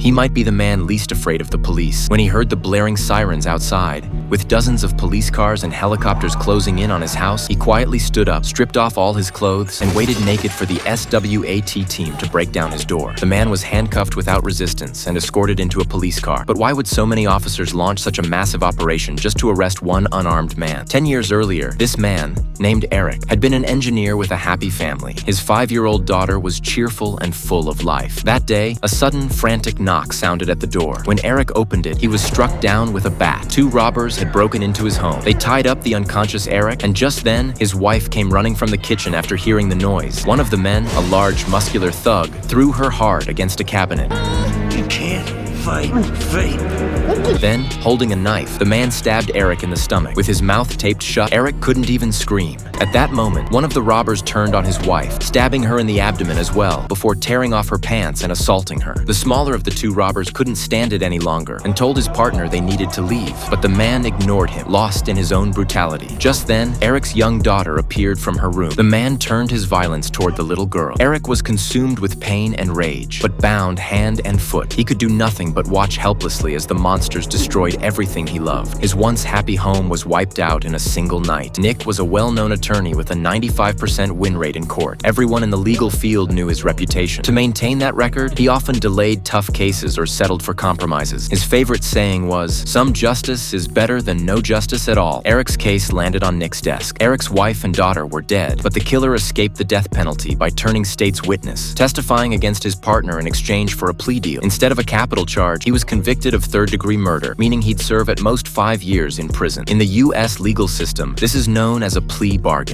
He might be the man least afraid of the police. When he heard the blaring sirens outside, with dozens of police cars and helicopters closing in on his house, he quietly stood up, stripped off all his clothes, and waited naked for the SWAT team to break down his door. The man was handcuffed without resistance and escorted into a police car. But why would so many officers launch such a massive operation just to arrest one unarmed man? 10 years earlier, this man, named Eric, had been an engineer with a happy family. His 5-year-old daughter was cheerful and full of life. That day, a sudden, frantic knock sounded at the door. When Eric opened it, he was struck down with a bat. 2 robbers had broken into his home. They tied up the unconscious Eric, and just then, his wife came running from the kitchen after hearing the noise. One of the men, a large, muscular thug, threw her hard against a cabinet. You can't fight fate. Then, holding a knife, the man stabbed Eric in the stomach. With his mouth taped shut, Eric couldn't even scream. At that moment, one of the robbers turned on his wife, stabbing her in the abdomen as well, before tearing off her pants and assaulting her. The smaller of the 2 robbers couldn't stand it any longer and told his partner they needed to leave, but the man ignored him, lost in his own brutality. Just then, Eric's young daughter appeared from her room. The man turned his violence toward the little girl. Eric was consumed with pain and rage, but bound hand and foot. He could do nothing but watch helplessly as the monsters destroyed everything he loved. His once happy home was wiped out in a single night. Nick was a well-known attorney with a 95% win rate in court. Everyone in the legal field knew his reputation. To maintain that record, he often delayed tough cases or settled for compromises. His favorite saying was, "Some justice is better than no justice at all." Eric's case landed on Nick's desk. Eric's wife and daughter were dead, but the killer escaped the death penalty by turning state's witness, testifying against his partner in exchange for a plea deal. Instead of a capital charge, he was convicted of third-degree murder, meaning he'd serve at most 5 years in prison. In the U.S. legal system, this is known as a plea bargain.